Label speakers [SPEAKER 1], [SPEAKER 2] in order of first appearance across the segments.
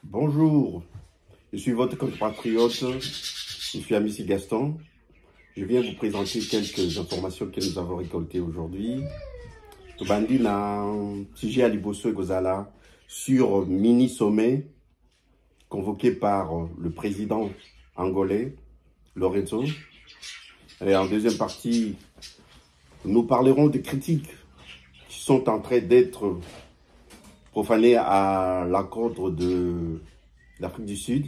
[SPEAKER 1] Bonjour, je suis votre compatriote, je suis Amici Gaston. Je viens vous présenter quelques informations que nous avons récoltées aujourd'hui. Tobandi na sujet à Liboso et Gozala sur mini-sommet convoqué par le président angolais, Lorenzo. Et en deuxième partie, nous parlerons des critiques qui sont en train d'être profanées à l'encontre de l'Afrique du Sud,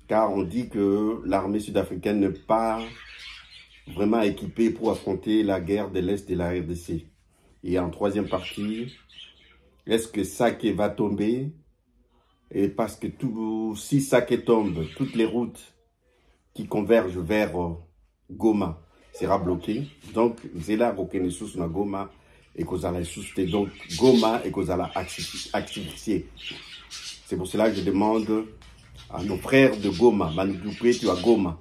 [SPEAKER 1] car on dit que l'armée sud-africaine n'est pas vraiment équipée pour affronter la guerre de l'Est de la RDC. Et en troisième partie, est-ce que Saké va tomber? Et parce que si Saké tombe, toutes les routes qui convergent vers Goma sera bloquée. Donc, Zela Rokenesus na Goma et Kozala Souste. Donc, Goma et Kozala asphyxié. C'est pour cela que je demande à nos frères de Goma, Mandoupé, tu as Goma,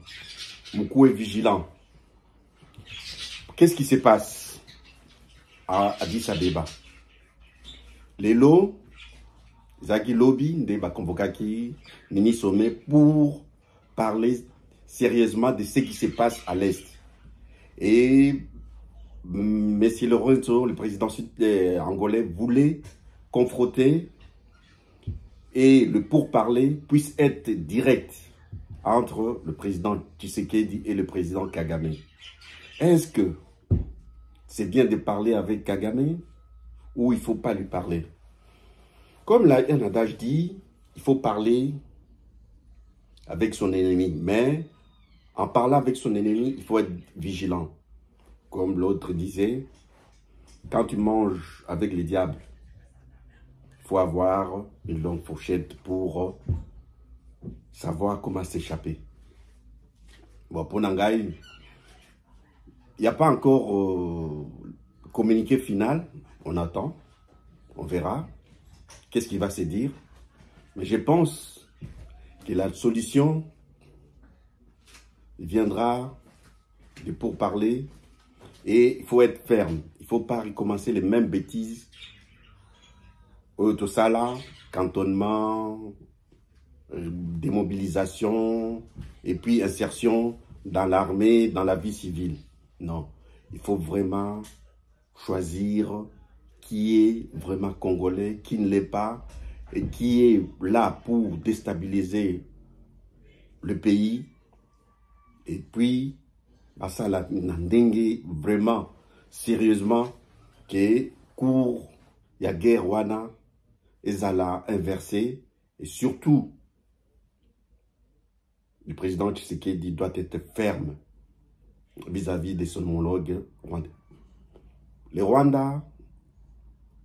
[SPEAKER 1] Moukou est vigilant. Qu'est-ce qui se passe à Addis Abeba? Les lots, Zaki Lobby, Ndeba Konvokaki, Mini Sommet, pour parler sérieusement de ce qui se passe à l'Est. Et M. Lorenzo, le président angolais, voulait confronter et le pourparler puisse être direct entre le président Tshisekedi et le président Kagame. Est-ce que c'est bien de parler avec Kagame ou il ne faut pas lui parler? Comme un adage dit, il faut parler avec son ennemi, mais en parlant avec son ennemi, il faut être vigilant. Comme l'autre disait, quand tu manges avec les diables, il faut avoir une longue fourchette pour savoir comment s'échapper. Bon, pour Nangaï, il n'y a pas encore communiqué final. On attend, on verra qu'est-ce qui va se dire. Mais je pense que la solution viendra de pourparler et il faut être ferme. Il ne faut pas recommencer les mêmes bêtises. Autosala, cantonnement, démobilisation et puis insertion dans l'armée, dans la vie civile. Non, il faut vraiment choisir qui est vraiment congolais, qui ne l'est pas, et qui est là pour déstabiliser le pays. Et puis, ça la ndenge vraiment sérieusement que cours ya guerre wana ezala inversé et surtout le président Tshisekedi doit être ferme vis-à-vis de son homologue rwandais. Le Rwanda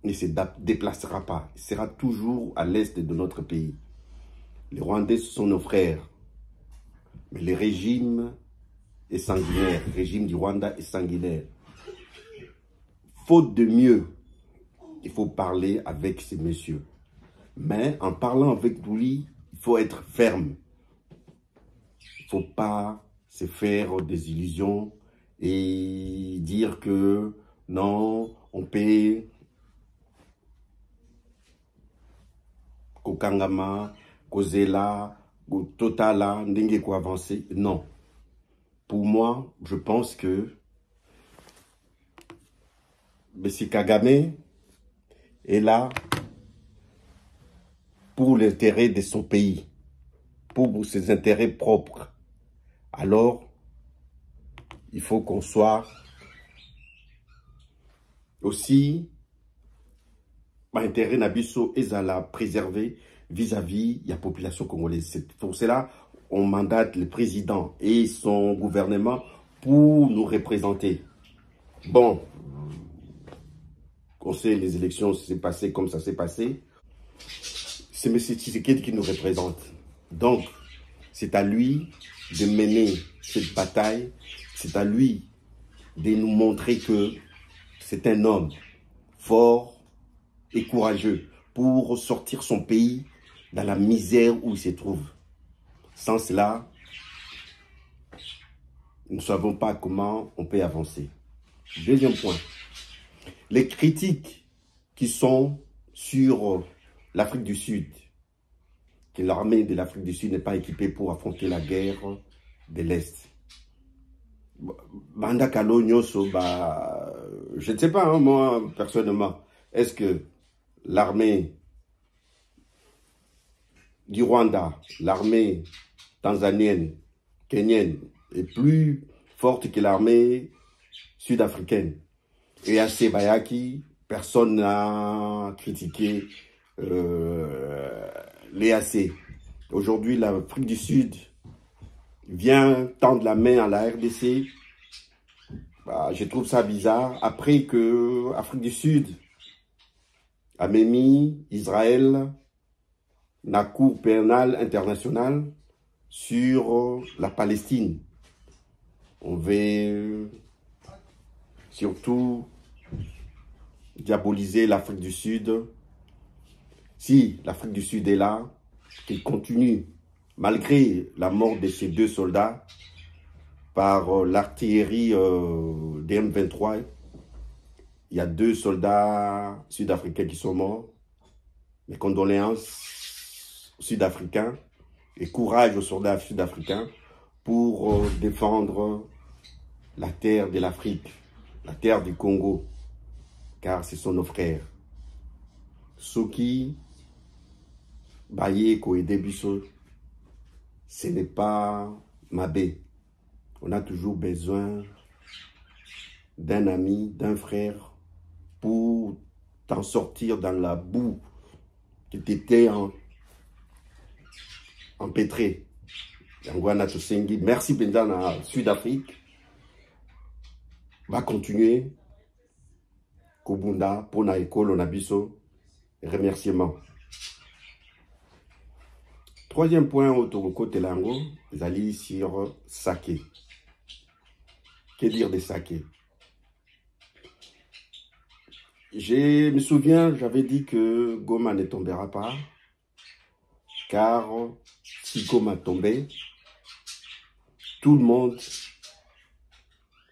[SPEAKER 1] ne se déplacera pas, il sera toujours à l'est de notre pays. Les Rwandais sont nos frères, mais le régime est sanguinaire, le régime du Rwanda est sanguinaire. Faute de mieux, il faut parler avec ces messieurs. Mais en parlant avec lui, il faut être ferme. Il ne faut pas se faire des illusions et dire que non, on peut Kokangama, Kozela, Totala, Ndenge ko avancer. Non. Pour moi, je pense que M. Kagame est là pour l'intérêt de son pays, pour ses intérêts propres. Alors, il faut qu'on soit aussi intérêt Nabiso ezala préservé vis-à-vis de la population congolaise. C'est pour cela on mandate le président et son gouvernement pour nous représenter. Bon, on sait les élections s'est passé comme ça s'est passé. C'est M. Tshisekedi qui nous représente. Donc, c'est à lui de mener cette bataille. C'est à lui de nous montrer que c'est un homme fort et courageux pour sortir son pays dans la misère où il se trouve. Sans cela, nous ne savons pas comment on peut avancer. Deuxième point, les critiques qui sont sur l'Afrique du Sud que l'armée de l'Afrique du Sud n'est pas équipée pour affronter la guerre de l'Est. Banda Kalo Nyoso, je ne sais pas, hein, moi, personnellement, est-ce que l'armée du Rwanda, l'armée tanzanienne, kenyenne, est plus forte que l'armée sud-africaine? Et à Sebayaki, personne n'a critiqué l'EAC. Aujourd'hui, l'Afrique du Sud vient tendre la main à la RDC. Je trouve ça bizarre. Après que l'Afrique du Sud a mis Israël la Cour pénale internationale sur la Palestine. On veut surtout diaboliser l'Afrique du Sud. Si l'Afrique du Sud est là, qu'il continue, malgré la mort de ces 2 soldats, par l'artillerie des M23, il y a 2 soldats sud-africains qui sont morts. Mes condoléances aux Sud-Africains et courage aux soldats sud-africains pour défendre la terre de l'Afrique, la terre du Congo, car ce sont nos frères. Soki, Baye, Koede Biso, ce n'est pas Mabé. On a toujours besoin d'un ami, d'un frère, pour t'en sortir dans la boue qui t'était empêtré. Merci Bendana Sud-Afrique. Va continuer. Kobunda, Pona Ekolo Nabiso. Remerciements. Troisième point, Otoko Telango, Zali sur Saké. Que dire de Saké? Je me souviens, j'avais dit que Goma ne tombera pas, car si Goma tombait, tout le monde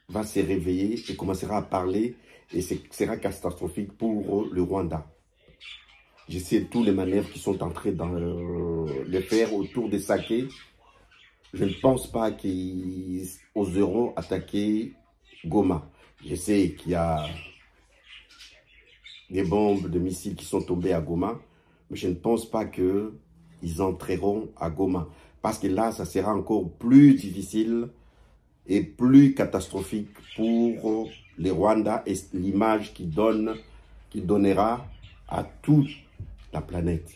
[SPEAKER 1] va se réveiller et commencera à parler, et ce sera catastrophique pour le Rwanda. Je sais tous les manœuvres qui sont entrées dans le faire autour de Saké. Je ne pense pas qu'ils oseront attaquer Goma. Je sais qu'il y a des bombes de missiles qui sont tombées à Goma, mais je ne pense pas qu'ils entreront à Goma. Parce que là, ça sera encore plus difficile et plus catastrophique pour les Rwandais et l'image qu'il donnera à toute la planète.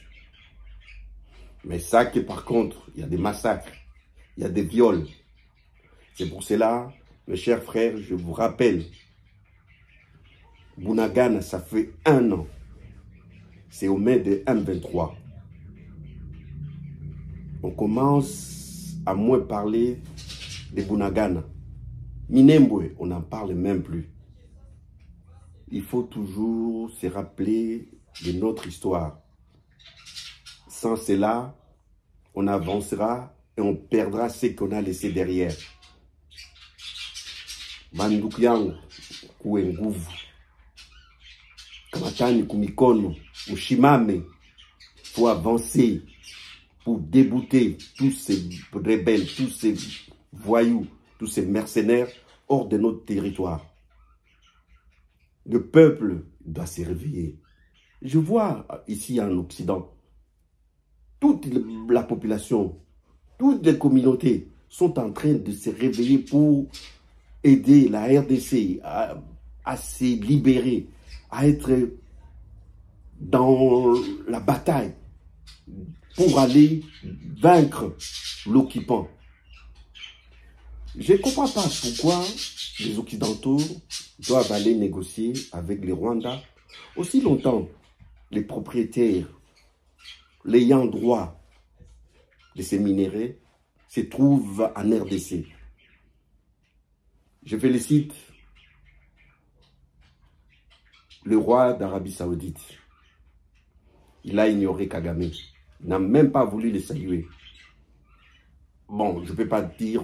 [SPEAKER 1] Mais ça que par contre, il y a des massacres, il y a des viols. C'est pour cela, mes chers frères, je vous rappelle, Bunagana, ça fait 1 an. C'est au mai de M23. On commence à moins parler de Bunagana. Minembwe, on n'en parle même plus. Il faut toujours se rappeler de notre histoire. Sans cela, on avancera et on perdra ce qu'on a laissé derrière. Mandukyang Kouenguvu, Kamatani Kumikono, Mushimame, pour avancer, pour débouter tous ces rebelles, tous ces voyous, tous ces mercenaires hors de notre territoire. Le peuple doit se réveiller. Je vois ici en Occident, toute la population, toutes les communautés sont en train de se réveiller pour aider la RDC à se libérer, à être dans la bataille pour aller vaincre l'occupant. Je ne comprends pas pourquoi les Occidentaux doivent aller négocier avec les Rwandais aussi longtemps. Les propriétaires, les ayants droit de ces minéraux se trouvent en RDC. Je félicite le roi d'Arabie Saoudite. Il a ignoré Kagame. Il n'a même pas voulu le saluer. Bon, je ne peux pas dire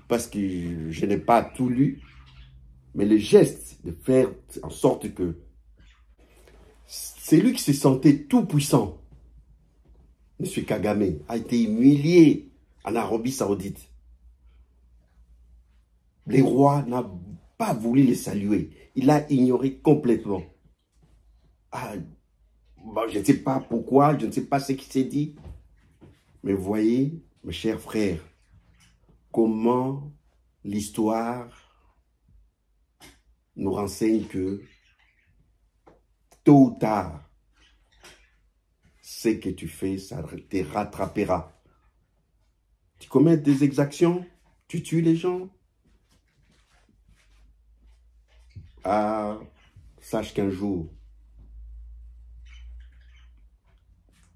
[SPEAKER 1] parce que je n'ai pas tout lu, mais le geste de faire en sorte que c'est lui qui se sentait tout puissant M. Kagame a été humilié en Arabie Saoudite. Les rois n'ont pas voulu les saluer. Il a ignoré complètement. Ah, bon, je ne sais pas pourquoi, je ne sais pas ce qui s'est dit. Mais voyez, mes chers frères, comment l'histoire nous renseigne que tôt ou tard, ce que tu fais, ça te rattrapera. Tu commets des exactions, tu tues les gens. Ah, sache qu'un jour,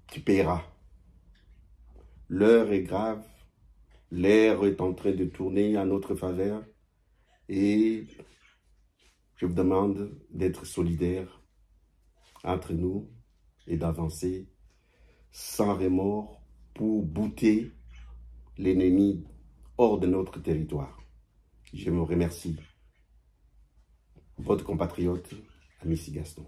[SPEAKER 1] tu paieras. L'heure est grave, l'air est en train de tourner en notre faveur et je vous demande d'être solidaires entre nous et d'avancer sans remords pour bouter l'ennemi hors de notre territoire. Je me remercie. Votre compatriote, Amici Gaston.